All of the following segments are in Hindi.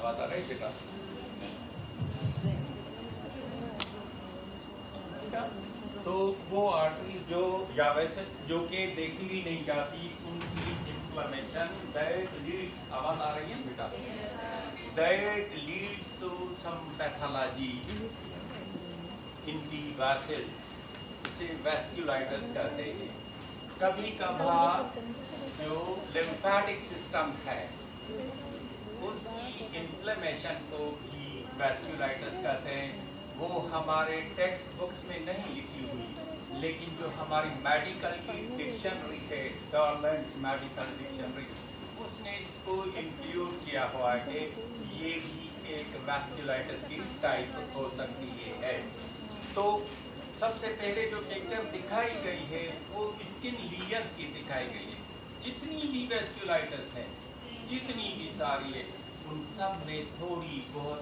आवाज आ रही बेटा? तो वो आर्टरी जो या वेसल्स जो कि देखी भी नहीं जाती, उनकी इन्फ्लेमेशन दैट लीड्स, आवाज आ रही है बेटा, that leads to some pathology in the vessels, इसे वेस्क्युलाइटिस कहते हैं। कभी कभार जो लिम्फेटिक सिस्टम है उसकी इन्फ्लेमेशन को भी वेस्क्युलाइटिस कहते हैं। वो हमारे टेक्स्ट बुक्स में नहीं लिखी हुई, लेकिन जो हमारी मेडिकल की डिक्शनरी है, गवर्नमेंट मेडिकल डिक्शनरी, उसने इसको इंक्लूड किया हुआ है कि ये भी एक वेस्क्युलाइटिस की टाइप हो सकती है। तो सबसे पहले जो पिक्चर दिखाई गई है वो स्किन लीजन्स की दिखाई गई है। जितनी भी वेस्क्युलाइटिस है, जितनी भी सारी है, उन सब में थोड़ी बहुत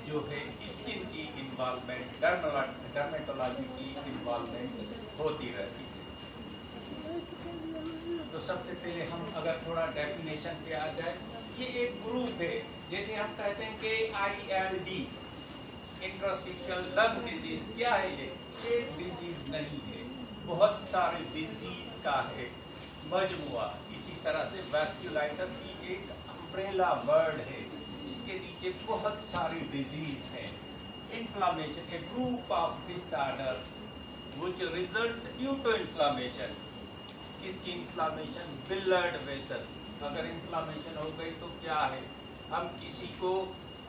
जो है स्किन की इन्वॉल्वमेंट, डर्मेटोलॉजी की इन्वॉल्वमेंट होती रहती है। तो सबसे पहले हम अगर थोड़ा डेफिनेशन पे आ जाए, ये एक ग्रुप है, जैसे हम कहते हैं कि ILD, इंटरस्टिशियल लंग डिजीज, क्या है ये? एक डिजीज नहीं है, बहुत सारे डिजीज का है मजमुआ। इसी तरह से वेस्क्युलाइटिस भी एक अम्ब्रेला वर्ड है, इसके नीचे बहुत सारी डिजीज हैं। Inflammation, a group of disorder which results due to inflammation. किसकी इन्फ्लामेशन? Blood vessel. अगर इन्फ्लामेशन हो गई तो क्या है, हम किसी को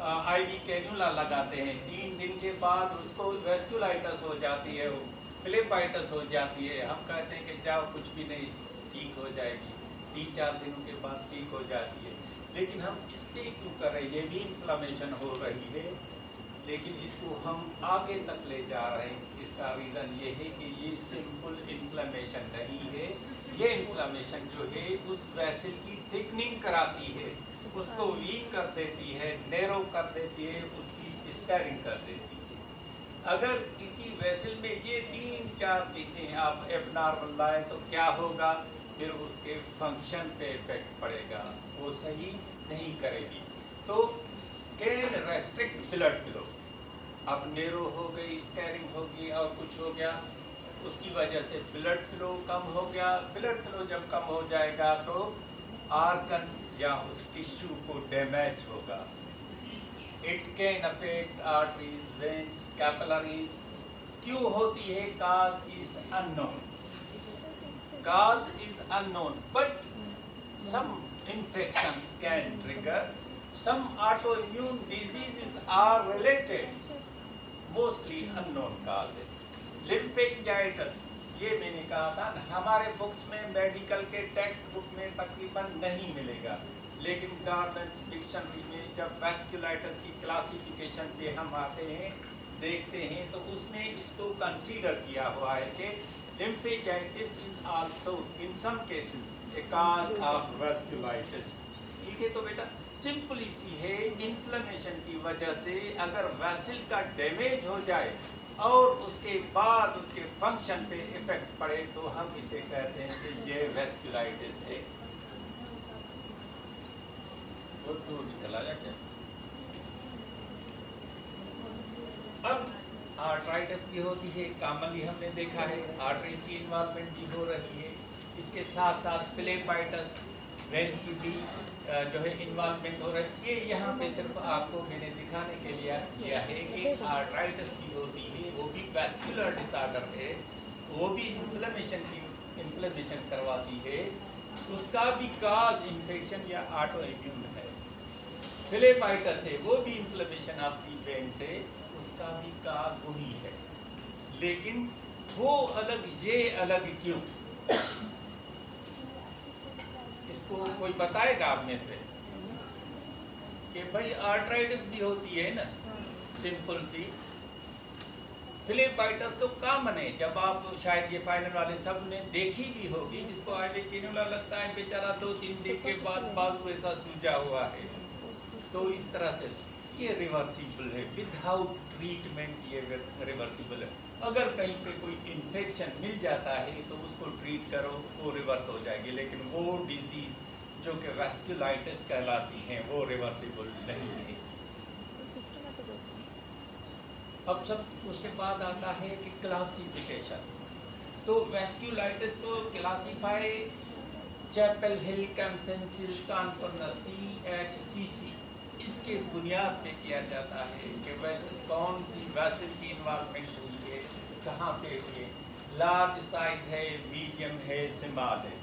IV कैन्युला लगाते हैं, 3 दिन के बाद उसको वेस्क्युलाइटिस हो जाती है, फिलिपाइटिस हो जाती है, हम कहते हैं कि जाओ कुछ भी नहीं, ठीक हो जाएगी, 3-4 दिनों के बाद ठीक हो जाती है। लेकिन हम इसके क्यों कर रहे हैं? ये भी इन्फ्लामेशन हो रही है, लेकिन इसको हम आगे तक ले जा रहे हैं। इसका रीज़न ये है कि ये सिंपल इन्फ्लामेशन नहीं है, ये इन्फ्लामेशन जो है उस वेसल की थिकनिंग कराती है, उसको वीक कर देती है, नैरो कर देती है, उसकी स्कैरिंग कर देती है। अगर किसी वेसल में ये 3-4 चीज़ें आप एबनॉर्मल लाए तो क्या होगा? फिर उसके फंक्शन पे इफेक्ट पड़ेगा, वो सही नहीं करेगी। तो कैन रेस्ट्रिक्ट ब्लड फ्लो। अब नेरो हो गई, स्कैरिंग होगी और कुछ हो गया, उसकी वजह से ब्लड फ्लो कम हो गया। ब्लड फ्लो जब कम हो जाएगा तो आर्गन या उस टिश्यू को डैमेज होगा। It can affect arteries, veins, capillaries. क्यों होती है? Cause is unknown, cause is unknown, but some infections can trigger, some autoimmune diseases are related, mostly unknown cause है। lymphangitis, ये मैंने कहा था हमारे बुक्स में, मेडिकल के टेक्स्ट बुक में तकरीबन नहीं मिलेगा, लेकिन गवर्नमेंट डिक्शनरी में जब वेस्क्युलाइटिस की क्लासिफिकेशन पे हम आते हैं, देखते हैं, तो उसने इसको कंसीडर किया हुआ है कि lymphangitis is also in some cases a cause of vasculitis। ठीक है, तो बेटा सिंपल सी है, इन्फ्लेमेशन की वजह से अगर वेसल का डैमेज हो जाए और उसके बाद उसके फंक्शन पे इफेक्ट पड़े तो हम इसे कहते हैं कि ये वेस्क्युलाइटिस है। तो निकला जा क्या? अब आर्ट्राइटिस भी होती है, कॉमनली हमने देखा है, आर्टरीज की इन्वॉल्वमेंट भी हो रही है। इसके साथ साथ फिलिपाइटिस, वेन्स की भी जो है इन्वॉल्वमेंट हो रही है। ये यहाँ पे सिर्फ आपको मैंने दिखाने के लिए किया है कि आर्ट्राइटिस भी होती है, वो भी वैस्कुलर डिसऑर्डर है, वो भी इन्फ्लेमेशन करवाती है, उसका भी काज इन्फेक्शन या ऑटो इम्यून है। फिलिपाइटिस है, वो भी इन्फ्लेमेशन ऑफ दी वेन से, उसका भी काज वही है, लेकिन वो अलग ये अलग क्यों? इसको कोई बताएगा आप में से कि भाई आर्ट्राइटिस भी होती है ना, सिंपल सी। फिलिपाइटिस तो कॉमन है, जब आप शायद ये फाइनल वाले सब ने देखी भी होगी, जिसको IV कैन्युला लगता है बेचारा 2-3 दिन के बाद बाजू ऐसा सूजा हुआ है। तो इस तरह से ये रिवर्सिबल है, विदाउट ट्रीटमेंट ये रिवर्सिबल है। अगर कहीं पे कोई इन्फेक्शन मिल जाता है तो उसको ट्रीट करो, वो रिवर्स हो जाएगी, लेकिन वो डिजीज जो कि वेस्क्युलाइटिस कहलाती हैं वो रिवर्सिबल नहीं है। अब सब उसके बाद आता है कि क्लासिफिकेशन। तो वेस्क्यूलाइटिस को classify Chapel Hill consensus conference CHCC इसके बुनियाद पे किया जाता है कि वैसे कौन सी वेसल की इन्वॉल्वमेंट हुई है, कहाँ पे हुई है, लार्ज साइज है, मीडियम है, स्मॉल है।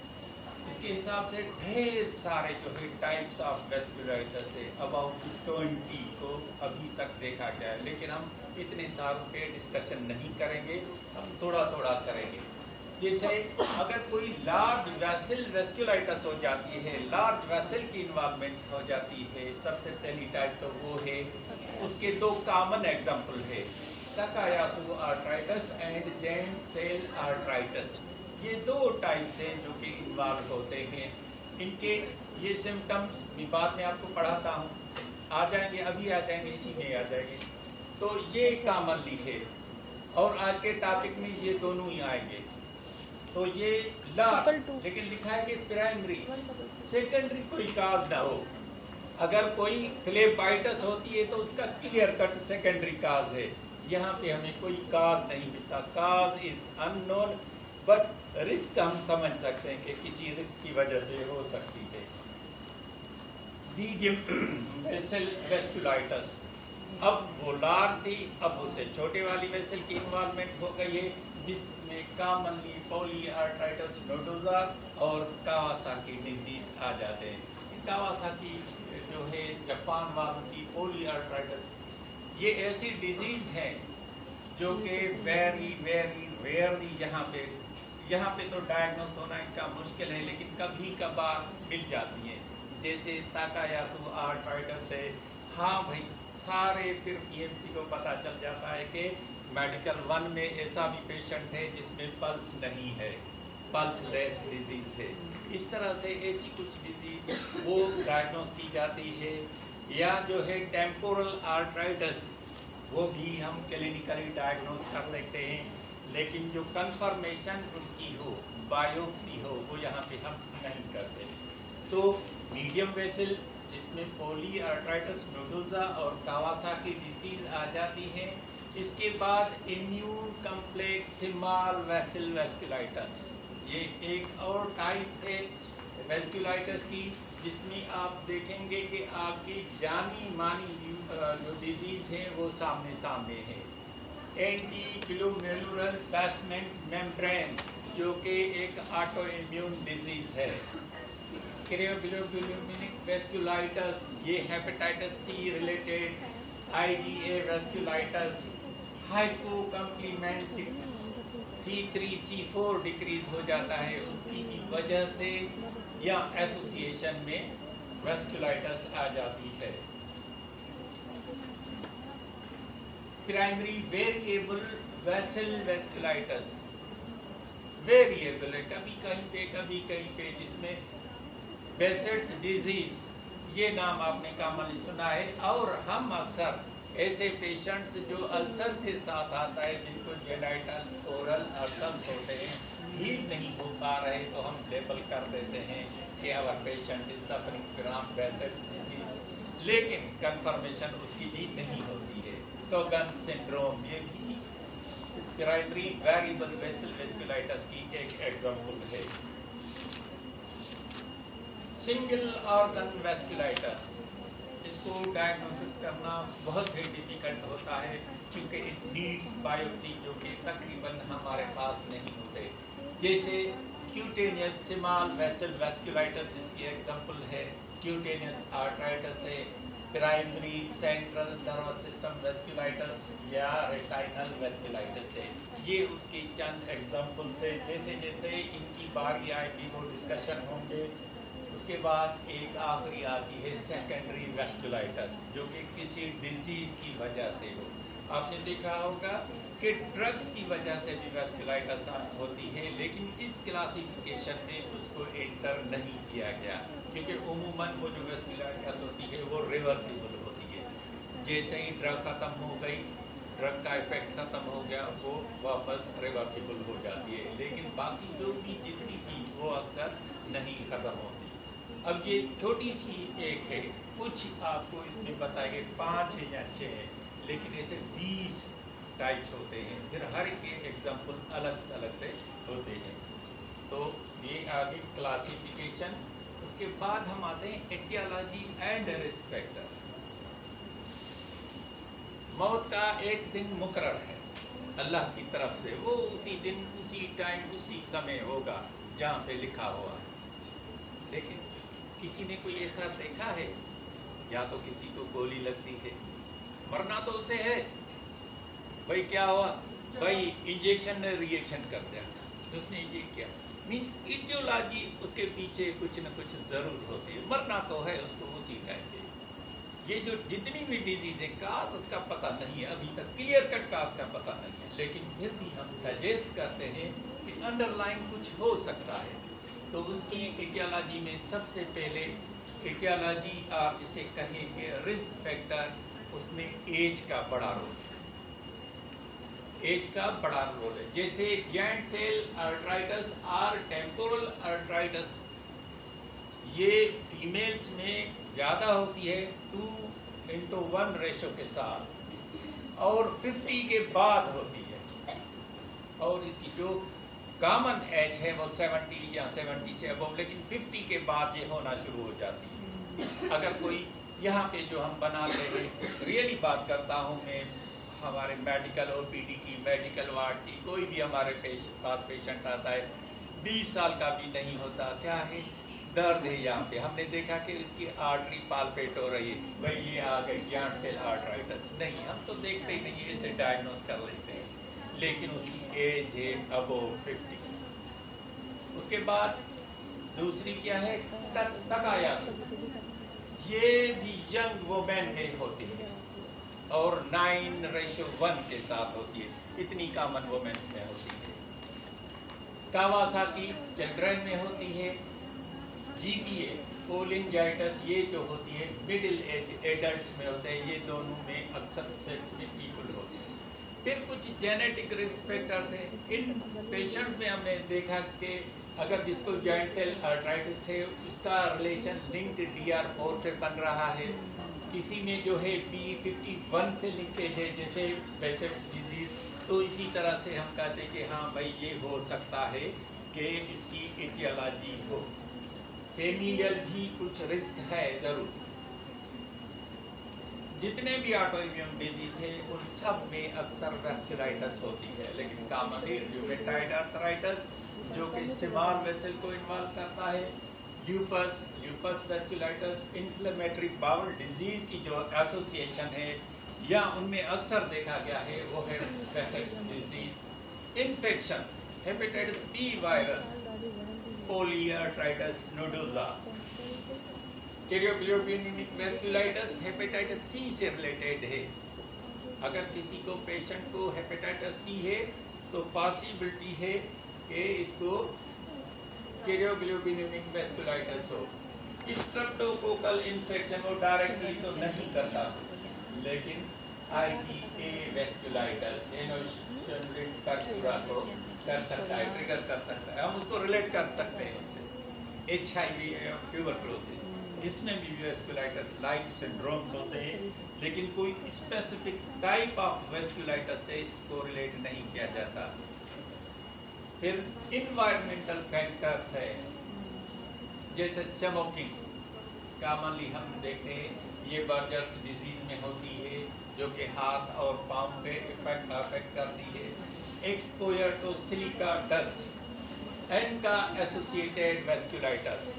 इसके हिसाब से ढेर सारे जो है टाइप्स ऑफ वेस्क्यूलाइटिस है, अबाउट 20 को अभी तक देखा गया है, लेकिन हम इतने सारों पे डिस्कशन नहीं करेंगे, हम थोड़ा थोड़ा करेंगे। जैसे अगर कोई लार्ज वेसल वेस्क्यूलाइटिस हो जाती है, लार्ज वेसल की इन्वॉल्वमेंट हो जाती है, सबसे पहली टाइप तो वो है, उसके दो कॉमन एग्जाम्पल है, Takayasu arteritis and giant cell arteritis. ये दो टाइप्स हैं जो कि इन्वॉल्व होते हैं। इनके ये सिम्टम्स भी बाद में आपको पढ़ाता हूँ, आ जाएंगे, अभी आ जाएंगे, इसी में आ जाएंगे। तो ये कॉमनली है और आज के टॉपिक में ये दोनों ही आएंगे। तो ये लार्ज, लेकिन लिखा है कि प्राइमरी, सेकेंडरी कोई काज ना हो। अगर कोई फ्लेबाइटिस होती है तो उसका क्लियर कट सेकेंडरी काज है, यहाँ पे हमें कोई काज नहीं मिलता, cause is unknown, but risk हम समझ सकते हैं कि किसी रिस्क की वजह से हो सकती है। मीडियम वेसल वेस्क्यूलाइटिस, अब वो लार्ज थी, अब उससे छोटे वाली वेसल की इन्वॉल्वमेंट हो गई है, जिसमें कॉमनली पॉलीआर्थराइटिस नोडोजा और कावासाकी डिजीज आ जाते हैं। कावासाकी जो है जापान वालों की पॉलीआर्थराइटिस, ये ऐसी डिजीज है जो कि वेरी वेरी रेयरली यहाँ पे तो डायग्नोस होना इनका मुश्किल है, लेकिन कभी कभार मिल जाती है। जैसे ताकायासु आर्थराइटिस है, हाँ भाई सारे फिर PMC को पता चल जाता है कि मेडिकल 1 में ऐसा भी पेशेंट है जिसमें पल्स नहीं है, पल्सलेस डिजीज है। इस तरह से ऐसी कुछ डिजीज वो डायग्नोस की जाती है। या जो है टेम्पोरल आर्थराइटिस, वो भी हम क्लिनिकली डायग्नोस कर लेते हैं, लेकिन जो कंफर्मेशन उनकी हो, बायोप्सी हो, वो यहाँ पे हम नहीं करते। तो मीडियम वेसल जिसमें पॉलीआर्थराइटिस नोडोजा और कावासाकी डिजीज आ जाती है। इसके बाद इम्यून कॉम्प्लेक्स स्मॉल वेसल वेस्क्यूलाइटिस, ये एक और टाइप है वेस्क्यूलाइटिस की, जिसमें आप देखेंगे कि आपकी जानी मानी जो डिजीज है वो सामने सामने है। एंटीग्लोमेरुलर बेसमेंट मेम्ब्रेन जो कि एक ऑटो इम्यून डिजीज है। क्रियोग्लोबुलिनिक वेस्क्यूलाइटिस, ये hepatitis C related IgA वेस्क्यूलाइटिस। हाइपोकम्प्लीमेंटिक C3 C4 decrease हो जाता है, उसकी वजह से या एसोसिएशन में वेस्क्यूलाइटिस आ जाती है। प्राइमरी वेरिएबल वेसल वेस्क्यूलाइटिस, वेरिएबल है, कभी कहीं पे जिसमें बेसेट्स डिजीज, ये नाम आपने कॉमनली सुना है। और हम अक्सर ऐसे पेशेंट्स जो अल्सर के साथ आता है, जिनको जेनाइटल ओरल अल्सर्स होते हैं, हील नहीं हो पा रहे, तो हम लेबल कर देते हैं कि our patient is suffering from Behcet's disease, लेकिन कंफर्मेशन उसकी भी नहीं होती है। कोगन सिंड्रोम, ये भी प्राइमरी वेरिएबल वेसल वेस्क्यूलाइटिस की एक एग्जांपल है। सिंगल ऑर्गन वेस्क्यूलाइटिस, इसको डायग्नोसिस करना बहुत ही डिफिकल्ट होता है, क्योंकि इट नीड्स बायोप्सी, जो कि तकरीबन हमारे पास नहीं होते। जैसे क्यूटेनियस स्मॉल वेसल वेस्क्यूलाइटिस इसकी एग्जांपल है, क्यूटेनियस आर्थराइटिस है, प्राइमरी सेंट्रल नर्वस सिस्टम वेस्क्यूलाइटिस या रेटाइनल वेस्क्यूलाइटिस है। ये उसकी चंद एग्जांपल्स है। जैसे जैसे इनकी बारी आएगी वो डिस्कशन होंगे। उसके बाद एक आखिरी आती है सेकेंडरी वेस्क्यूलाइटिस, जो कि किसी डिजीज की वजह से हो। आपने देखा होगा कि ड्रग्स की वजह से भी वेस्क्यूलाइटिस होती है, लेकिन इस क्लासिफिकेशन में उसको एंटर नहीं किया गया, क्योंकि उमूमन वो जो वेस्क्यूलाइटिस होती है वो रिवर्सिबल होती है। जैसे ही ड्रग खत्म हो गई, ड्रग का इफेक्ट खत्म हो गया, वो वापस रिवर्सिबल हो जाती है, लेकिन बाकी जो भी जितनी थी वो अक्सर नहीं खत्म होती। अब ये छोटी सी एक है, कुछ आपको इसमें बताए गए 5 है या 6 है, लेकिन ऐसे 20 टाइप्स होते हैं, फिर हर के एग्जाम्पल अलग अलग से होते हैं। तो ये आगे क्लासिफिकेशन, उसके बाद हम आते हैं एटियोलॉजी एंड रिस्क फैक्टर। मौत का एक दिन मुकर्रर है अल्लाह की तरफ से, वो उसी दिन उसी टाइम उसी समय होगा जहाँ पे लिखा हुआ है। लेकिन किसी ने कोई ऐसा देखा है? या तो किसी को गोली लगती है, मरना तो उसे है, भाई क्या हुआ, भाई इंजेक्शन ने रिएक्शन कर दिया, उसने ये किया, मीन्स इटियोलॉजी उसके पीछे कुछ न कुछ जरूर होती है, मरना तो है उसको उसी टाइम पे। ये जो जितनी भी डिजीज है, काज उसका पता नहीं है, अभी तक क्लियर कट काज का पता नहीं है, लेकिन फिर भी हम सजेस्ट करते हैं कि अंडरलाइन कुछ हो सकता है। तो उसकी इटियोलॉजी में सबसे पहले इटियोलॉजी आप जिसे कहेंगे रिस्क फैक्टर, उसमें एज का बड़ा रोल है, एज का बड़ा रोल है। जैसे जॉइंट सेल आर्थराइटिस और टेम्पोरल आर्थराइटिस, ये फीमेल्स में ज़्यादा होती है 2:1 रेशो के साथ, और 50 के बाद होती है, और इसकी जो कॉमन एज है वो 70 या 70 से अबव, लेकिन 50 के बाद ये होना शुरू हो जाती है। अगर कोई यहाँ पे जो हम बनाते हैं, रियली बात करता हूँ मैं, हमारे मेडिकल ओपीडी की, मेडिकल वार्ड की, कोई भी हमारे पास पेशेंट आता है 20 साल का भी नहीं होता, क्या है, दर्द है यहाँ पे, हमने देखा कि इसकी आर्टरी पालपेट हो रही है, भाई ये आ गई जॉइंट सेल आर्थराइटिस, नहीं, हम तो देखते ही नहीं, ऐसे डायग्नोस कर लेते हैं, लेकिन उसकी एज है अबव 50। उसके बाद दूसरी क्या है, तकायासु, ये भी यंग वुमेन में होती है और 9:1 के साथ होती है, इतनी कॉमन वुमेन में होती है। कावासाकी चिल्ड्रन में होती है। जीपीए कोलिंजाइटिस, ये जो होती है मिडिल एज एडल्ट्स में होते हैं, ये दोनों में अक्सर सेक्स में इक्वल होते हैं। फिर कुछ जेनेटिक रिस्क फैक्टर्स हैं। इन पेशेंट्स में हमने देखा कि अगर जिसको जॉइंट सेल आर्थराइटिस है, उसका रिलेशन लिंक्ड DR4 से बन रहा है। किसी में जो है P51 से लिंकेज है, जैसे बेसेट्स डिजीज, तो इसी तरह से हम कहते हैं कि हाँ भाई ये हो सकता है कि इसकी इटियोलॉजी हो। फेमिलियल भी कुछ रिस्क है जरूर। जितने भी ऑटोइम्यून डिजीज है उन सब में अक्सर वेस्कुलाइटिस होती है, लेकिन कॉमनली रूमेटॉइड आर्थराइटिस जो कि स्मॉल वेसल को इन्वॉल्व करता है, lupus vasculitis, inflammatory bowel disease की जो एसोसिएशन है या उनमें अक्सर देखा गया है वो है Behcet's disease. Infections, hepatitis B virus, polyarteritis nodosa, cryoglobulinemic vasculitis hepatitis C से रिलेटेड है। अगर किसी को पेशेंट को हेपेटाइटिस सी है तो पॉसिबिलिटी है कि इसको कैरियोग्लोब्यूलिनिक वेस्कुलाइटिस हो। स्ट्रेप्टोकोकल इन्फेक्शन वो डायरेक्टली तो नहीं करता, लेकिन IgA वेस्कुलाइटिस एनोशनलिन कर्क्यूरा को कर सकता है, ट्रिगर कर सकता है, हम उसको रिलेट कर सकते हैं उससे। HIV ट्यूबरकुलोसिस, इसमें भी वेस्कुलाइटिस लाइक सिंड्रोम्स होते हैं, लेकिन कोई स्पेसिफिक टाइप ऑफ वेस्कुलाइटिस से इसको रिलेट नहीं किया जाता। फिर इन्वायरमेंटल फैक्टर्स है, जैसे स्मोकिंग, कॉमनली हम देखते हैं ये बर्गर्स डिजीज में होती है जो कि हाथ और पाँव पे अफेक्ट करती है। एक्सपोजर टू सिलिका डस्ट, इनका associated vasculitis.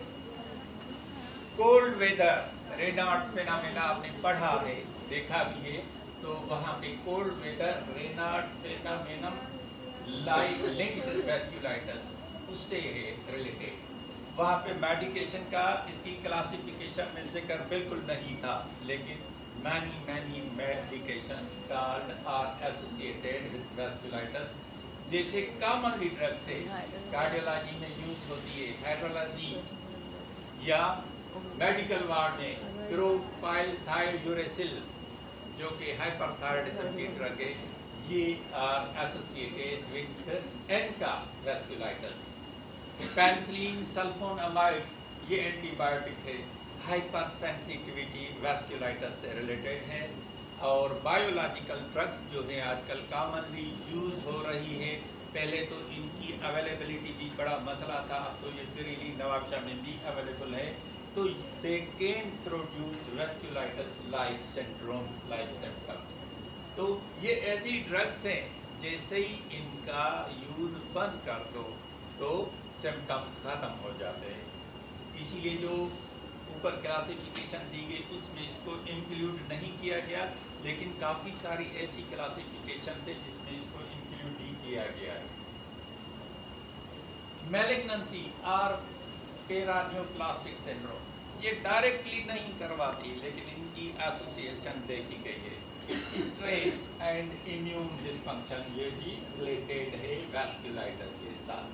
Cold weather, Raynaud's phenomena आपने पढ़ा है, देखा भी है, तो वहाँ पे cold weather Raynaud's phenomenon linked vasculitis उससे है रिलेटेड। वहाँ पे मेडिकेशन का इसकी क्लासिफिकेशन में जिक्र बिल्कुल नहीं था, लेकिन many medications called are associated with vasculitis, जैसे कॉमनली ड्रग से कार्डियोलॉजी में यूज होती है, हाइड्रोलॉजी या मेडिकल वार्ड में प्रोपाइल थायोयूरेसिल जो कि हाइपरथायराइडिज्म की ड्रग है, ये are associated with ANCA vasculitis. Penicillin sulphonamides, ये एंटीबायोटिक है। हाइपर सेंसिटिविटी वैस्कुलाइटिस से रिलेटेड है। और बायोलॉजिकल ड्रग्स जो है आजकल कॉमनली यूज हो रही है। पहले तो इनकी अवेलेबिलिटी भी बड़ा मसला था, अब तो ये फ्रीली नवाबशाह में भी अवेलेबल है। तो they can produce vasculitis like syndromes like symptoms. तो ये ऐसी ड्रग्स हैं जैसे ही इनका यूज बंद कर दो तो सिम्टम्स खत्म हो जाते हैं। इसीलिए जो ऊपर क्लासिफिकेशन दी गई उसमें इसको इंक्लूड नहीं किया गया, लेकिन काफ़ी सारी ऐसी क्लासिफिकेशन है जिसमें इसको इंक्लूड ही किया गया है। मैलिग्नेंसी और पेरानियोप्लास्टिक सिंड्रोम्स ये डायरेक्टली नहीं करवाती, लेकिन इनकी एसोसिएशन देखी गई है। स्ट्रेस एंड इम्यून डिस्फंक्शन ये भी रिलेटेड है वैस्कुलाइटिस के साथ।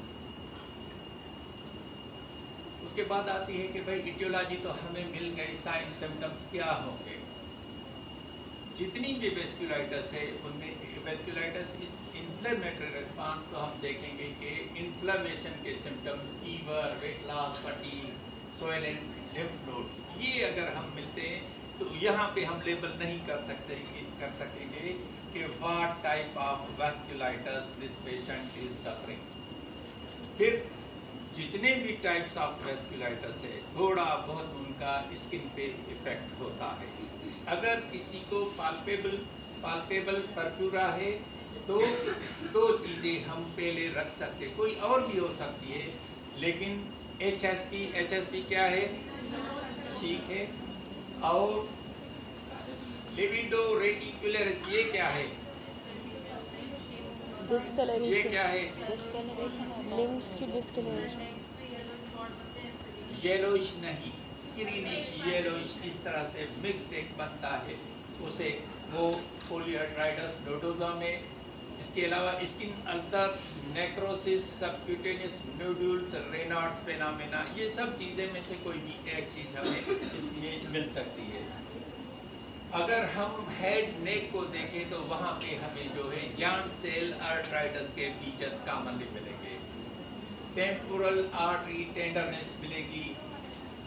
उसके बाद आती है कि भाई इटियोलॉजी तो हमें मिल गई, साइन सिम्टम्स क्या होंगे। जितनी भी वैस्कुलाइटिस है उनमें वैस्कुलाइटिस इस इन्फ्लेमेटरी रिस्पांस, तो हम देखेंगे कि इन्फ्लेमेशन के symptoms fever, weight loss, fatigue, swelling, lymph nodes, ये अगर हम मिलते हैं तो यहाँ पे हम लेबल नहीं कर सकेंगे कि what type of vasculitis this patient is suffering. फिर जितने भी टाइप्स ऑफ वैस्कुलाइटिस है थोड़ा बहुत उनका स्किन पे इफेक्ट होता है। अगर किसी को पाल्पेबल परप्यूरा है तो दो चीज़ें हम पहले रख सकते, कोई और भी हो सकती है, लेकिन एचएसपी क्या है, ठीक है। और लिबिडो रेटिकुलरिस ये क्या है, डिस्कलरेशन, ये क्या है, लिम्स की डिस्कलरेशन, येलोइश नहीं, ग्रीनिश येलोइश, इस तरह से मिक्स्ड एक बनता है, उसे वो पोलियार्ट्राइटिस नोडोजा में। इसके अलावा skin ulcer, necrosis, subcutaneous nodules, Reynolds phenomena, ये सब चीज़ें में से कोई भी एक चीज़ हमें इसमें मिल सकती है। अगर हम हेड नेक को देखें तो वहाँ पे हमें जो है जॉइंट सेल आर्थराइटिस के फीचर्स कॉमनली मिलेंगे। टेम्पोरल आर्टरी टेंडरनेस मिलेगी,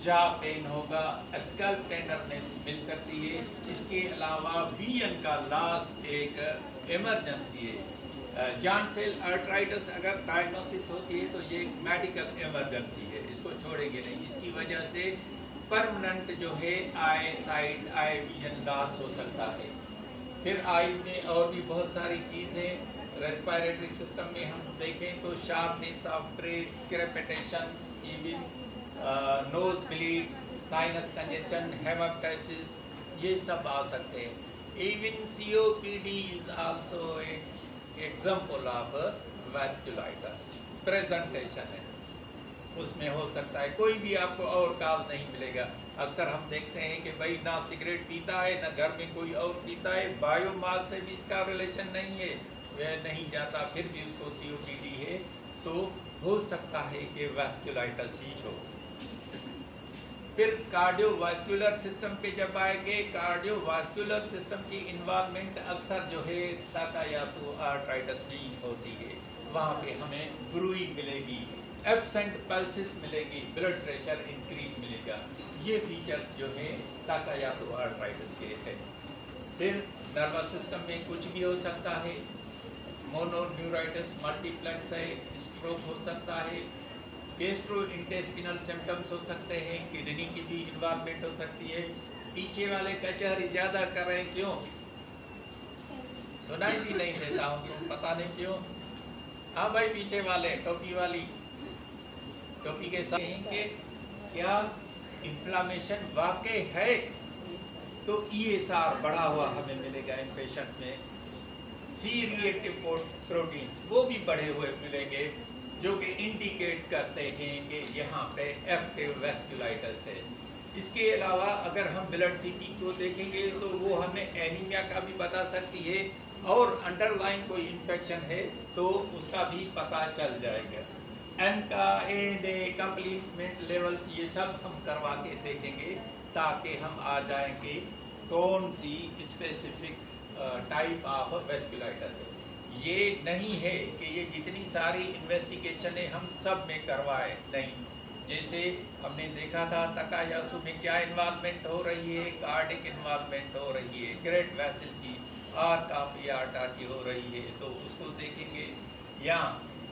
जा पेन होगा, स्कैल्प टेंडरनेस मिल सकती है। इसके अलावा वीएन का लास्ट एक इमरजेंसी है। जॉइंट सेल आर्थराइटिस अगर डायग्नोसिस होती है तो ये मेडिकल इमरजेंसी है, इसको छोड़ेंगे नहीं। इसकी वजह से परमानेंट जो है आई साइट, आई विजन लॉस हो सकता है। फिर आई में और भी बहुत सारी चीज़ें, रेस्पिरेटरी सिस्टम में हम देखें तो shortness of breath, crepitations, even nose bleeds, sinus congestion, hemoptysis, ये सब आ सकते हैं। Even COPD is also example of vasculitis. Presentation है उसमें हो सकता है, कोई भी आपको और काज नहीं मिलेगा। अक्सर हम देखते हैं कि भाई ना सिगरेट पीता है ना घर में कोई और पीता है, बायोमास से भी इसका रिलेशन नहीं है, वह नहीं जाता, फिर भी उसको COPD है, तो हो सकता है कि वैस्कुलाइटिस ही हो। फिर कार्डियोवास्कुलर सिस्टम पे जब आएंगे, कार्डियोवास्कुलर सिस्टम की इन्वॉल्वमेंट अक्सर जो है टाकायासु आर्थराइटिस में होती है। वहाँ पे हमें ब्रूइंग मिलेगी, एब्सेंट पल्सेस मिलेगी, ब्लड प्रेशर इंक्रीज मिलेगा। ये फीचर्स जो है टाकायासु आर्थराइटिस के हैं। फिर नर्वस सिस्टम में कुछ भी हो सकता है, मोनोन्यूराइटिस, मल्टीप्लेक्स है, स्ट्रोक हो सकता है, गैस्ट्रोइंटेस्टिनल सिम्टम्स हो सकते हैं, किडनी की भी इन्वॉल्वमेंट हो सकती है। पीछे वाले कचहरी ज़्यादा कर रहे हैं, क्यों? सुनाई भी नहीं देता हूँ तो पता नहीं क्यों। हाँ भाई, पीछे वाले टोपी वाली, टोपी के साथ कि क्या इन्फ्लामेशन वाकई है, तो ESR बढ़ा हुआ हमें मिलेगा इन पेशेंट में। C रिएक्टिव प्रोटीन्स वो भी बढ़े हुए मिलेंगे, जो कि इंडिकेट करते हैं कि यहाँ पे एक्टिव वैस्कुलाइटिस है। इसके अलावा अगर हम ब्लड CT को देखेंगे तो वो हमें एनीमिया का भी बता सकती है, और अंडरलाइन कोई इन्फेक्शन है तो उसका भी पता चल जाएगा। N का NA कंप्लीमेंट लेवल्स ये सब हम करवा के देखेंगे, ताकि हम आ जाएंगे कौन सी स्पेसिफिक टाइप ऑफ वैस्कुलाइटिस है। ये नहीं है कि ये जितनी सारी इन्वेस्टिगेशन है हम सब में करवाए, नहीं। जैसे हमने देखा था तकायासु में क्या इन्वॉल्वमेंट हो रही है, कार्डिक इन्वॉल्वमेंट हो रही है, ग्रेट वेसल की और काफी आर्टाची हो रही है, तो उसको देखेंगे। यहाँ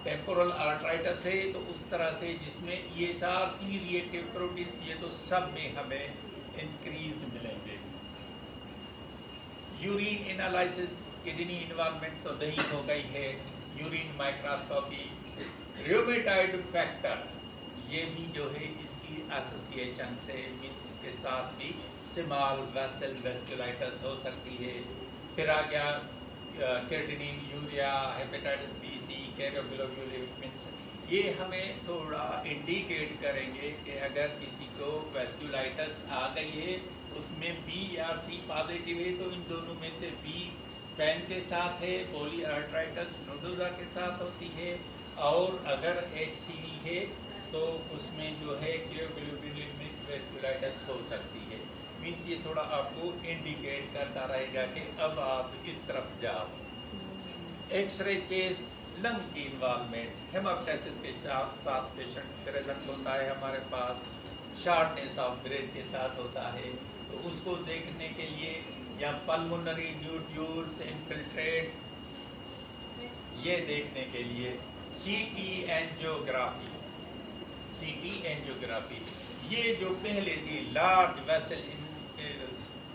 टेम्पोरल आर्ट्राइटिस है तो उस तरह से जिसमें ESRC रिएक्टिव प्रोटीन्स ये तो सब में हमें इंक्रीज मिलेंगे। यूरिन एनालिसिस, किडनी इन्वॉल्वमेंट तो नहीं हो गई है, यूरिन माइक्रोस्कोपी, र्यूमेटॉइड फैक्टर ये भी जो है इसकी एसोसिएशन से मीन्स इसके साथ भी स्मॉल वेसल वेस्कुलाइटिस हो सकती है। फिर आ गया क्रेटिनिन, यूरिया, हेपेटाइटिस बी, सी, कैरियोग्लोब्यूलिन, ये हमें थोड़ा इंडिकेट करेंगे कि अगर किसी को वेस्कुलाइटिस आ गई है उसमें बी या सी पॉजिटिव है तो इन दोनों में से बी पैन के साथ है, पॉलीआर्ट्राइटिस नोडोजा के साथ होती है, और अगर HCV है तो उसमें जो है क्रियोग्लोब्यूलिन वेस्कुलाइटिस हो सकती है। मीन्स ये थोड़ा आपको इंडिकेट करता रहेगा कि अब आप इस तरफ जाओ। एक्सरे चेस्ट, लंग्स की इन्वॉल्वमेंट, हेमोप्टाइसिस के साथ पेशेंट प्रेजेंट होता है हमारे पास, शॉर्टनेस ऑफ ब्रेथ के साथ होता है, तो उसको देखने के लिए या पल्मोनरी न्यूड्यूल्स, इन्फिल्ट्रेट्स, ये देखने के लिए CT एंजियोग्राफी, ये जो पहले थी लार्ज वेसल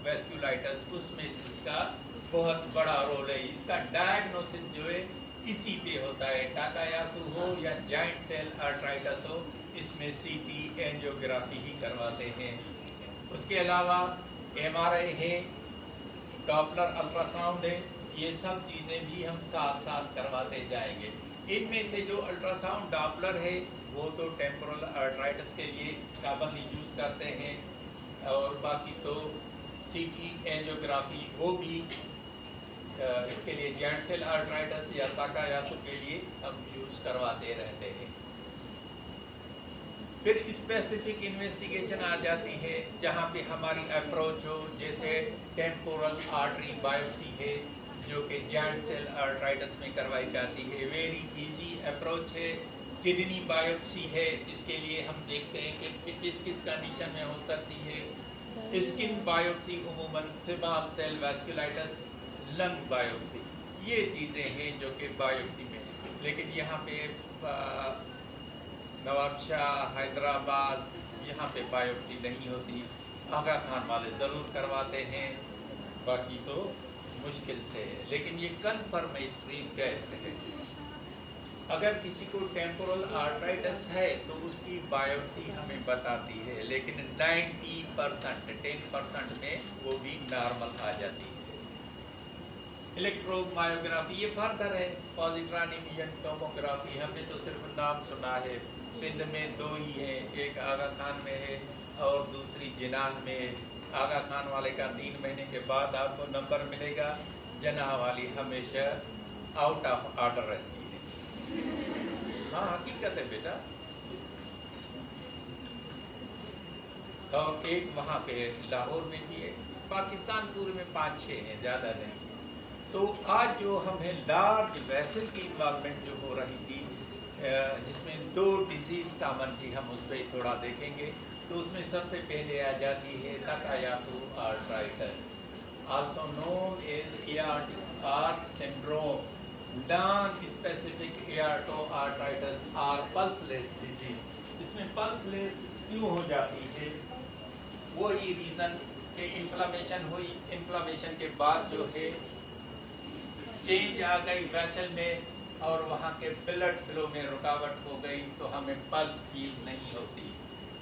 वेस्कुलाइटिस, उसमें इसका बहुत बड़ा रोल है। इसका डायग्नोसिस जो है इसी पे होता है, टाकायासु हो या जॉइंट सेल आर्ट्राइटिस हो, इसमें CT एंजियोग्राफी ही करवाते हैं। उसके अलावा MRI है, डॉपलर अल्ट्रासाउंड है, ये सब चीज़ें भी हम साथ साथ करवाते जाएंगे। इनमें से जो अल्ट्रासाउंड डॉपलर है वो तो टेम्पोरल आर्ट्राइटिस के लिए कॉमनली यूज़ करते हैं, और बाकी तो CT एंजियोग्राफी वो भी इसके लिए जॉइंट सेल आर्ट्राइटिस या ताकायासु के लिए हम यूज़ करवाते रहते हैं। फिर स्पेसिफिक इन्वेस्टिगेशन आ जाती है जहाँ पे हमारी अप्रोच हो, जैसे टेम्पोरल आर्टरी बायोप्सी है जो कि जॉइंट सेल आर्ट्राइटिस में करवाई जाती है, वेरी इजी अप्रोच है। किडनी बायोप्सी है, इसके लिए हम देखते हैं कि किस किस कंडीशन में हो सकती है। स्किन बायोप्सी उमूमन, small cell vasculitis, lung biopsy, ये चीज़ें हैं जो कि बायोप्सी में, लेकिन यहाँ पे नवाबशाह, हैदराबाद, यहाँ पे बायोप्सी नहीं होती। आगा खान वाले ज़रूर करवाते हैं, बाकी तो मुश्किल से है, लेकिन ये कन्फर्मेटरी टेस्ट है। अगर किसी को टेम्पोरल आर्ट्राइटिस है तो उसकी बायोप्सी हमें बताती है, लेकिन 90%, 10% में वो भी नॉर्मल आ जाती है। इलेक्ट्रोमायोग्राफी ये फर्दर है, पॉजिट्रॉन इमिशन टोमोग्राफी, हमने तो सिर्फ नाम सुना है। सिंध में 2 ही है, एक आगा खान में है और दूसरी जिनाह में है। आगा खान वाले का 3 महीने के बाद आपको नंबर मिलेगा, जिनाह वाली हमेशा आउट ऑफ ऑर्डर रहती है। हाँ हकीकत है बेटा। और एक वहाँ पे लाहौर में भी है, पाकिस्तान पूरे में 5-6 हैं, ज़्यादा नहीं। तो आज जो हमें लार्ज वेसल की इन्वॉल्वमेंट जो हो रही थी, जिसमें 2 डिजीज़ कॉमन थी, हम उस पर थोड़ा देखेंगे। तो उसमें सबसे पहले आ जाती है Takayasu arteritis, also known as aortic arch syndrome, non specific aorto arteritis और पल्सलेस डिजीज। इसमें पल्सलेस क्यों हो जाती है? वही रीज़न कि इन्फ्लामेशन हुई, इन्फ्लामेशन के बाद जो है चेंज आ गई वेसल में और वहाँ के ब्लड फ्लो में रुकावट हो गई, तो हमें पल्स फील नहीं होती।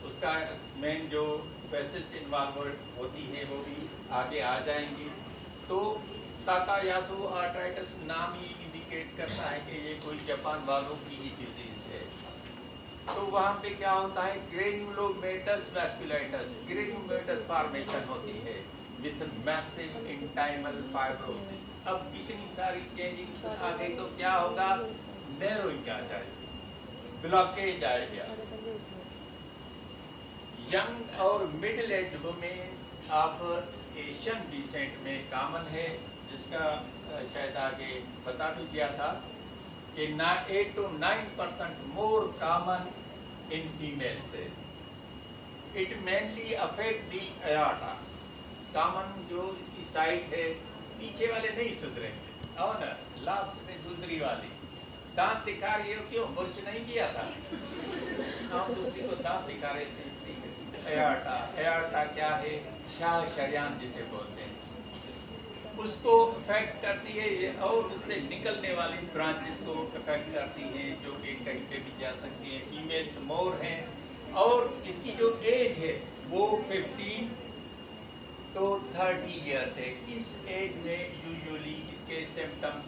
उसका मेन जो वेसल्स इन्वॉल्व होती है वो भी आगे आ जाएंगी। तो ताकायासु आर्ट्राइटिस नाम ही इंडिकेट करता है कि ये कोई जापान वालों की ही डिजीज है। तो वहाँ पे क्या होता है, ग्रेन्युलोमेटस वेस्कुलाइटिस, ग्रेन्युलोमेटस फॉर्मेशन होती है विथ मैसिव इंटाइमल फाइब्रोसिस। अब इतनी सारी चेंजिंग आ गई तो क्या होगा, नैरोइंग आ जाएगी, ब्लॉकेज आएगा। यंग और middle age women of Asian descent में कॉमन है, जिसका शायद आगे बता भी दिया था कि 8 to 9% more common in females. It mainly affect the aorta. Common जो इसकी साइट है, पीछे वाले नहीं सुधरेंगे और ना लास्ट से दूसरी वाली दांत दिखा रही हो, क्यों ब्रश नहीं किया था? हम दूसरी को दांत दिखा रहे थे। एआर्टा, एआर्टा क्या है? शाह शरियान जिसे बोलते हैं, उसको इफेक्ट करती है ये, और उससे निकलने वाली ब्रांचेस को इफेक्ट करती है, जो कि कहीं पे भी जा सकती है। फीमेल्स मोर हैं, और इसकी जो एज है वो 15 तो 30 ईयर्स है। इस एज में यूजुअली इसके सिम्टम्स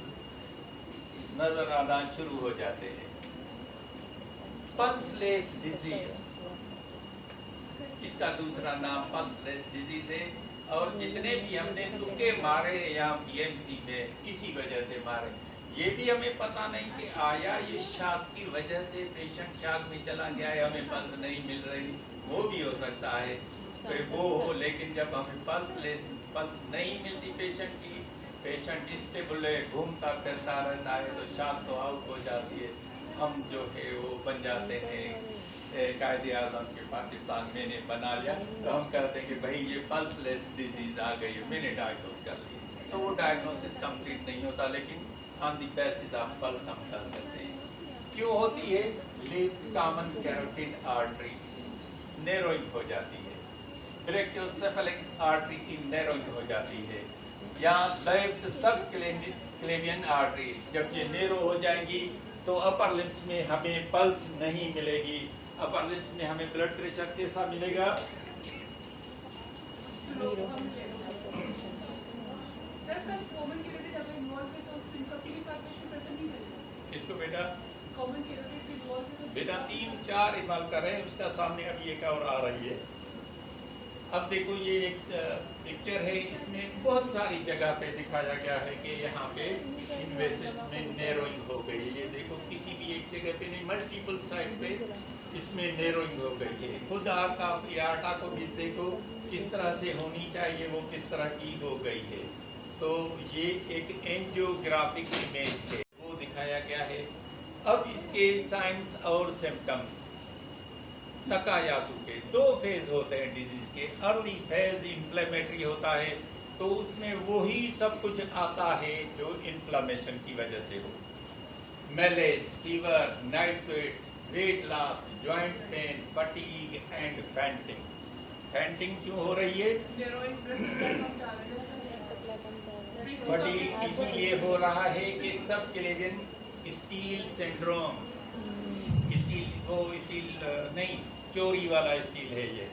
नजर आना शुरू हो जाते हैं। पल्सलेस डिजीज, इसका दूसरा नाम पल्सलेस डिजीज है, और जितने भी हमने तुक्के मारे यहाँ बीएमसी में इसी वजह से मारे। ये भी हमें पता नहीं कि आया ये शॉक की वजह से पेशेंट शॉक में चला गया है, हमें पल्स नहीं मिल रही, वो भी हो सकता है तो वो हो। लेकिन जब हमें पल्स नहीं मिलती पेशेंट की, पेशेंट स्टेबल है, घूमता फिरता रहता है, तो शॉक तो आउट हो जाती है। हम जो है वो बन जाते हैं कायदे आज़म के पाकिस्तान मैंने बना लिया, तो हम कहते हैं कि भाई ये पल्सलेस डिजीज आ गई है, मैंने डायग्नोस कर लिया। तो वो डायग्नोसिस कंप्लीट नहीं होता, लेकिन on the basis of pulse हम कर सकते हैं। क्यों होती है? Left common carotid artery narrowing हो जाती है, ब्रेकियोसेफेलिक आर्टरी की नैरोइंग हो जाती है, या लेफ्ट सब क्लेवियन आर्टरी जब ये नैरो हो जाएंगी तो अपर लिम्स में हमें पल्स नहीं मिलेगी। अपर लिम्स में हमें ब्लड प्रेशर कैसा मिलेगा? इसको बेटा बेटा 3-4 इन्वॉल्व कर रहे हैं, उसका सामने अभी एक और आ रही है। अब देखो ये एक पिक्चर है, इसमें बहुत सारी जगह पे दिखाया गया है कि यहाँ पे इन्वेसिस में नैरोइंग हो गई है। ये देखो किसी भी एक जगह पे नहीं, मल्टीपल साइड पे इसमें नैरोइंग हो गई है। खुद आपका एआर्टा को भी देखो किस तरह से होनी चाहिए, वो किस तरह की हो गई है। तो ये एक एंजियोग्राफिक इमेज है, वो दिखाया गया है। अब इसके साइंस और सिम्टम्स तकायासु के 2 फेज होते हैं डिजीज के। अर्ली फेज इन्फ्लेमेटरी होता है, तो उसमें वही सब कुछ आता है जो इन्फ्लेमेशन की वजह से हो। Malus, fever, night sweats, weight loss, joint pain, fatigue and fainting. Fainting क्यों हो रही है? फटीग इसलिए हो रहा है कि सब क्लेवियन स्टील सिंड्रोम, स्टील नहीं, चोरी वाला स्टील है ये।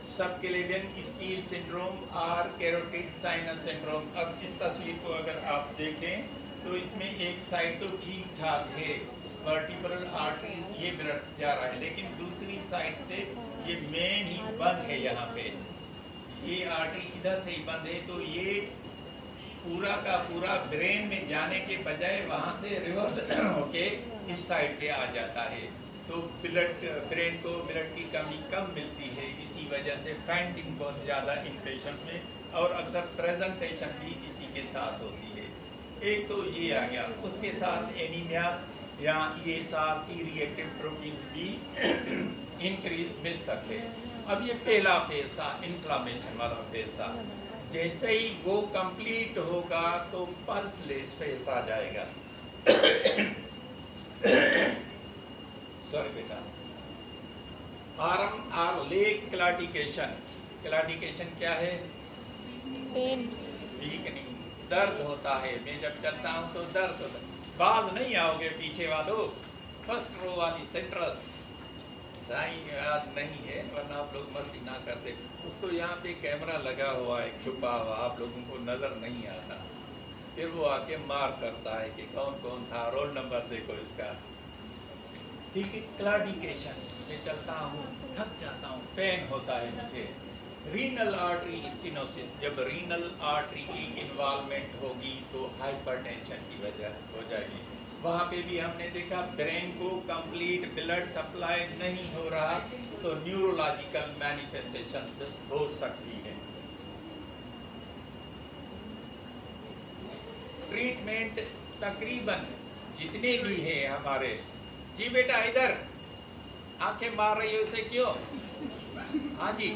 सब क्लेवियन स्टील सिंड्रोम और कैरोटिड साइनस सिंड्रोम। अब इस तस्वीर को अगर आप देखें तो इसमें एक साइड तो ठीक ठाक है, वर्टिब्रल आर्टरी ये ब्लड जा रहा है, लेकिन दूसरी साइड पे ये मेन ही बंद है। यहाँ पे ये आर्टरी इधर से ही बंद है, तो ये पूरा का पूरा ब्रेन में जाने के बजाय वहां से रिवर्स होके इस साइड पे आ जाता है। तो ब्रेन को ब्लड की कमी कम मिलती है, इसी वजह से फैंटिंग बहुत ज़्यादा इन पेशेंट में, और अक्सर प्रेजेंटेशन भी इसी के साथ होती है। एक तो ये आ गया, उसके साथ एनीमिया या ESRC रिएक्टिव प्रोटीन्स भी इंक्रीज मिल सकते हैं। अब ये पहला फेज था, इन्फ्लामेशन वाला फेज था। जैसे ही वो कंप्लीट होगा तो पल्सलेस फेज आ जाएगा। सॉरी बेटा, आर्म और लेग क्लाडिकेशन। क्लाडिकेशन क्या है? पेन, वीकनिंग, दर्द होता है। मैं जब चलता हूँ तो दर्द होता है। बाज नहीं आओगे पीछे वालों, फर्स्ट रो वाली सेंट्रल साइन याद नहीं है, वरना आप लोग मस्ती ना करते। उसको यहाँ पे कैमरा लगा हुआ है छुपा हुआ, आप लोगों को नजर नहीं आता। फिर वो आके मार करता है कि कौन कौन था, रोल नंबर देखो इसका। ठीक है, क्लाडिकेशन में चलता हूँ, थक जाता हूँ, पेन होता है मुझे। रीनल आर्टरी स्टेनोसिस, जब रीनल आर्टरी की इन्वॉल्वमेंट होगी तो हाइपरटेंशन की वजह हो जाएगी। वहाँ पे भी हमने देखा ब्रेन को कंप्लीट ब्लड सप्लाई नहीं हो रहा, तो न्यूरोलॉजिकल मैनिफेस्टेशंस हो सकती है। ट्रीटमेंट तकरीबन जितने भी हैं हमारे, जी बेटा इधर आंखें मार रही है उसे क्यों? हाँ जी,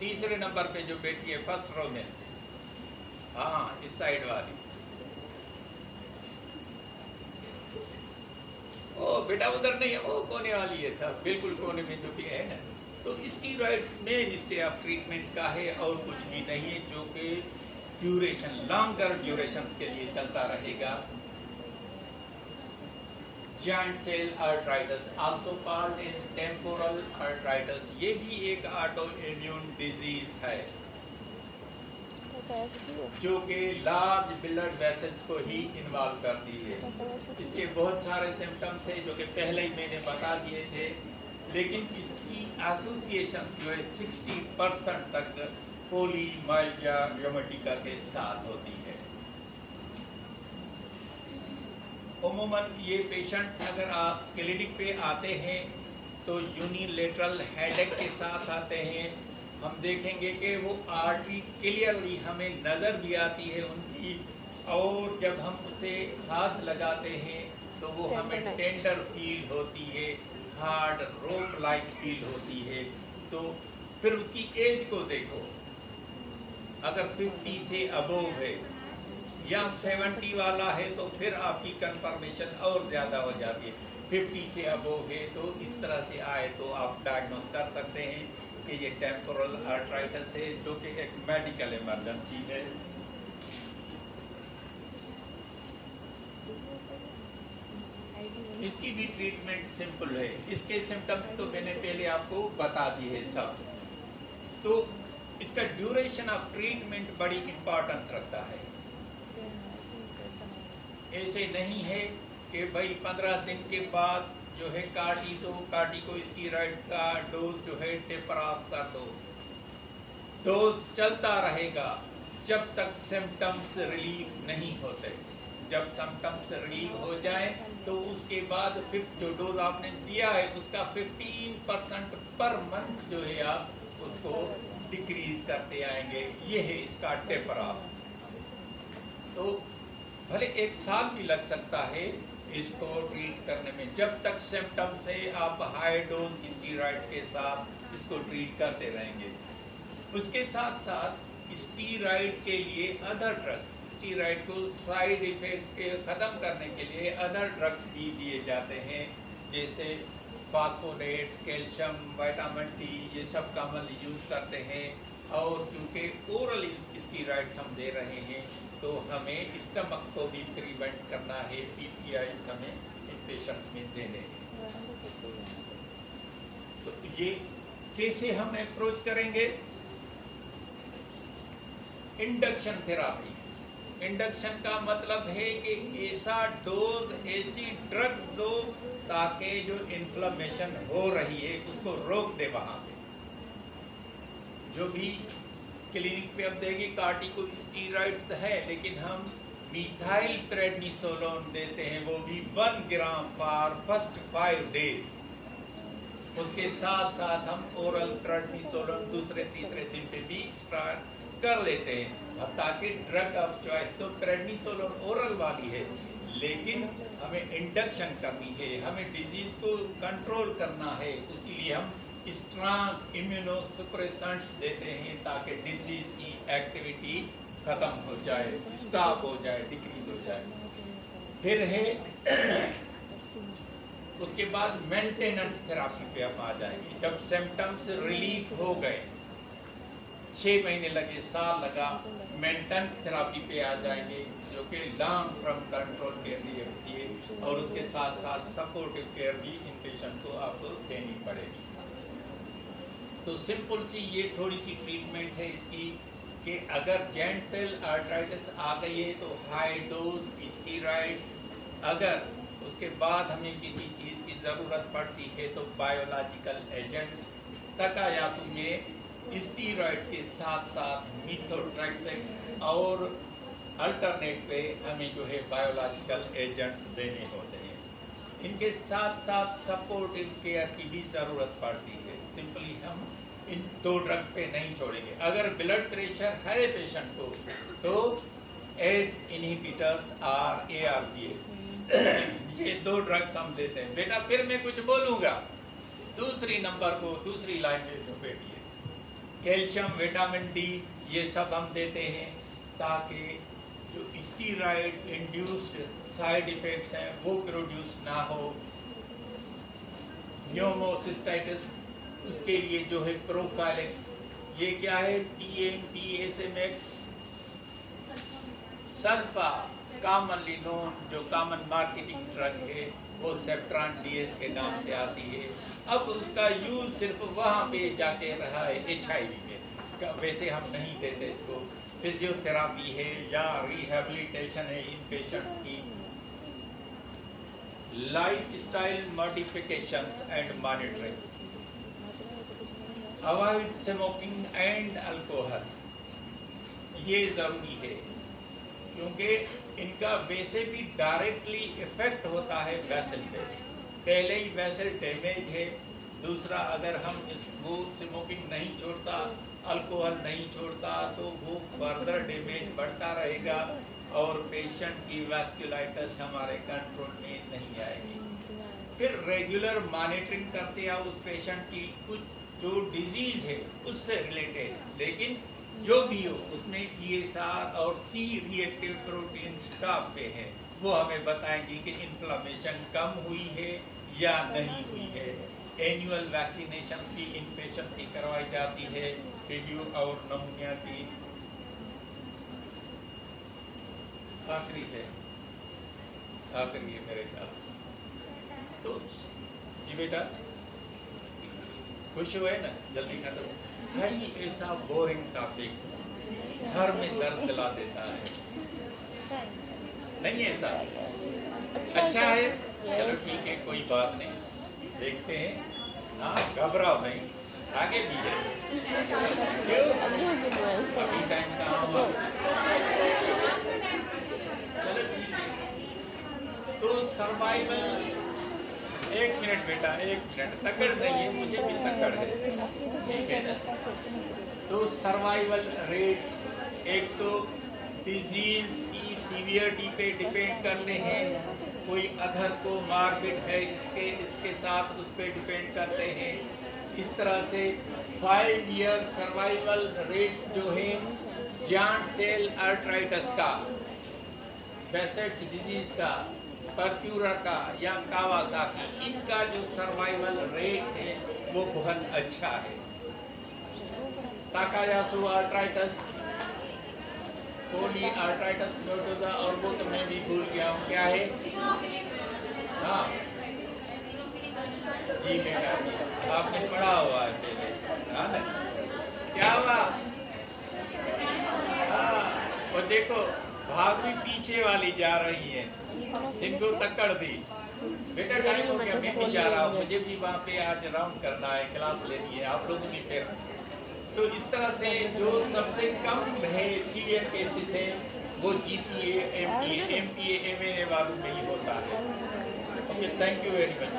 तीसरे नंबर पे जो बैठी है फर्स्ट रो में, हाँ इस साइड वाली। ओ बेटा उधर नहीं है, वो कोने वाली है सब, बिल्कुल कोने में जो भी है ना। तो steroids main stay of treatment का है और कुछ भी नहीं है, जो कि ड्यूरेशन, लॉन्गर ड्यूरेशन के लिए चलता रहेगा। Giant cell arthritis also called in temporal arthritis, ये भी एक ऑटो इम्यून डिजीज है जो कि लार्ज ब्लड वेसल्स को ही इन्वॉल्व करती है। इसके बहुत सारे सिम्टम्स है जो कि पहले ही मैंने बता दिए थे, लेकिन इसकी एसोसिएशंस जो है 60% तक पोलीमाइल्जिया रूमेटिका के साथ होती है। उमूमन ये पेशेंट अगर आप क्लिनिक पे आते हैं तो यूनिलेटरल हेडेक के साथ आते हैं। हम देखेंगे कि वो आर्टरी क्लियरली हमें नज़र भी आती है उनकी, और जब हम उसे हाथ लगाते हैं तो वो हमें टेंडर फील होती है, हार्ड रोप लाइक फील होती है। तो फिर उसकी एज को देखो, अगर 50 से अबोव है या 70 वाला है तो फिर आपकी कंफर्मेशन और ज़्यादा हो जाती है। 50 से अबोव है तो इस तरह से आए तो आप डायग्नोस कर सकते हैं कि ये टेम्पोरल आर्थराइटिस है, जो कि एक मेडिकल इमरजेंसी है। इसकी भी ट्रीटमेंट सिंपल है। इसके सिम्टम्स तो मैंने पहले आपको बता दिए सब। तो इसका ड्यूरेशन ऑफ ट्रीटमेंट बड़ी इंपॉर्टेंस रखता है। ऐसे नहीं है कि भाई 15 दिन के बाद जो है काटी को स्टीरॉइड्स का डोज जो है टेपर ऑफ कर दो। डोज चलता रहेगा जब तक सिम्टम्स रिलीव नहीं होते। जब सिम्टम्स रिलीव हो जाए तो उसके बाद फिफ्थ जो डोज आपने दिया है उसका 15% पर मंथ जो है आप उसको डिक्रीज करते आएंगे। ये है इसका टेपर ऑफ। तो भले 1 साल भी लग सकता है इसको ट्रीट करने में, जब तक सिम्टम्स है आप हाई डोज स्टीरॉइड्स के साथ इसको ट्रीट करते रहेंगे। उसके साथ साथ स्टीरॉइड के लिए अदर ड्रग्स, स्टीरॉइड को साइड इफेक्ट्स के ख़त्म करने के लिए अदर ड्रग्स भी दिए जाते हैं, जैसे फास्फोनेट्स, कैल्शियम, विटामिन डी, ये सब कॉमनली यूज़ करते हैं। और क्योंकि ओरल स्टीरॉइड्स हम दे रहे हैं तो हमें स्टमक को भी प्रिवेंट करना है, पीपीआई हमें इन पेशेंट्स में देने हैं। तो ये कैसे हम अप्रोच करेंगे? Induction therapy. इंडक्शन का मतलब है कि ऐसा डोज, ऐसी ड्रग दो ताकि जो इन्फ्लेमेशन हो रही है उसको रोक दे। वहां पे जो भी क्लिनिक पे अब देगी कार्टिकोस्टेरॉइड्स है, लेकिन हम मिथाइल प्रेडनिसोलोन देते हैं, वो भी 1 ग्राम फॉर फर्स्ट 5 डेज। उसके साथ साथ हम ओरल प्रेडनिसोलोन दूसरे तीसरे दिन पे भी स्टार्ट कर लेते हैं। अब ताकि ड्रग ऑफ चॉइस तो प्रेडनिसोलोन ओरल वाली है, लेकिन हमें इंडक्शन करनी है, हमें डिजीज को कंट्रोल करना है, इसीलिए हम स्ट्रॉन्ग इम्यूनोसप्रेसेंट्स देते हैं ताकि डिजीज की एक्टिविटी खत्म हो जाए, स्टॉप हो जाए, डिक्रीज हो जाए। फिर है उसके बाद मेंटेनेंस थेरापी पे हम आ जाएंगे। जब सिम्टम्स रिलीफ हो गए, 6 महीने लगे, साल लगा, मेंटेनेंस थेरापी पे आ जाएंगे जो कि लॉन्ग टर्म कंट्रोल के लिए होती है। और उसके साथ साथ सपोर्टिव केयर भी इन पेशेंट्स को आपको देनी पड़ेगी। तो सिंपल सी ये थोड़ी सी ट्रीटमेंट है इसकी कि अगर जॉइंट सेल आर्थराइटिस आ गई है तो हाई डोज स्टीरॉइड्स, अगर उसके बाद हमें किसी चीज़ की ज़रूरत पड़ती है तो बायोलॉजिकल एजेंट, तकायासु में स्टीरॉइड्स के साथ साथ मीथोट्रेक्सेट और अल्टरनेट पे हमें जो है बायोलॉजिकल एजेंट्स देने होते हैं। इनके साथ साथ सपोर्टिव केयर की भी ज़रूरत पड़ती है। सिंपली हम इन 2 ड्रग्स पे नहीं छोड़ेंगे। अगर ब्लड प्रेशर है पेशेंट को तो एस इनहिबिटर्स और ARBs ये 2 ड्रग्स हम देते हैं। बेटा फिर मैं कुछ बोलूँगा, दूसरी नंबर को दूसरी लाइन में लपेटिए। कैल्शियम, विटामिन डी, ये सब हम देते हैं ताकि जो स्टीरॉयड इंड्यूस्ड साइड इफेक्ट्स हैं वो प्रोड्यूस ना हो। न्यूमोसिस्टाइटिस, उसके लिए जो है प्रोफाइलेक्स, ये क्या है, TMP-SMX, सल्फा, कॉमनली नोन, जो कॉमन मार्केटिंग ड्रग है वो सेप्ट्रान DS के नाम से आती है। अब उसका यूज सिर्फ वहाँ पे जाके रहा है HIV में, वैसे हम नहीं देते इसको। फिजियोथेरापी है या रिहेबिलिटेशन है इन पेशेंट्स की। Lifestyle modifications and monitoring, avoid smoking and alcohol, ये जरूरी है क्योंकि इनका वैसे भी डायरेक्टली इफेक्ट होता है वेसल पे। पहले ही वेसल डैमेज है, दूसरा अगर हम इसको स्मोकिंग नहीं छोड़ता, अल्कोहल नहीं छोड़ता तो वो फर्दर डैमेज बढ़ता रहेगा और पेशेंट की वैस्कुलाइटिस हमारे कंट्रोल में नहीं आएगी। फिर रेगुलर मॉनिटरिंग करते हैं उस पेशेंट की, कुछ जो डिजीज है उससे रिलेटेड, लेकिन जो भी हो उसमें ESR और C रिएक्टिव प्रोटीन्स टॉप पे है, वो हमें बताएंगे कि इन्फ्लेमेशन कम हुई है या नहीं हुई है। एनुअल वैक्सीनेशंस भी इन पेशेंट की करवाई जाती है, पोलियो और निमोनिया की। आखिरी है मेरे ख्याल। तो जी बेटा खुश हुए ना, जल्दी खत्म। भाई ऐसा बोरिंग टॉपिक सर में दर्द दिला देता है, नहीं ऐसा? अच्छा है, चलो ठीक है, कोई बात नहीं, देखते हैं। हाँ, घबराओ नहीं, आगे भी है। क्यों? अभी टाइम कहाँ हुआ? चलो ठीक है। तो सर्वाइवल, एक मिनट बेटा, एक मिनट, तकड़ नहीं है, मुझे भी तकड़ है, ठीक है ना? तो सर्वाइवल रेट्स एक तो डिजीज की सीवियरिटी पे डिपेंड करते हैं, कोई अधर को मारपीट है इसके साथ उस पे डिपेंड करते हैं। इस तरह से 5 ईयर सर्वाइवल रेट्स जो है जॉइंट सेल आर्थराइटिस का, बेसेट्स डिजीज का, परक्यूरर का या कावासाकी, इनका जो सर्वाइवल रेट है वो बहुत अच्छा है। ताकायासु आर्थराइटिस, पोली आर्थराइटिस नोडोजा, और वो तो मैं भी भूल गया हूँ, क्या है? हाँ जी बेटा, आपने पढ़ा हुआ है पहले, हाँ ना? क्या हुआ? हाँ, और देखो भाग भी पीछे वाली जा रही है, जिनको तकड़ दी। बेटा टाइम हो गया, मैं भी जा रहा हूँ, मुझे भी वहाँ पे आज राउंड करना है, क्लास लेनी है, आप लोगों की फिर। तो इस तरह से जो सबसे कम है सीवियर केसेस है वो GPA, MPA, MNA वालों में ही होता है। Okay, thank you very much.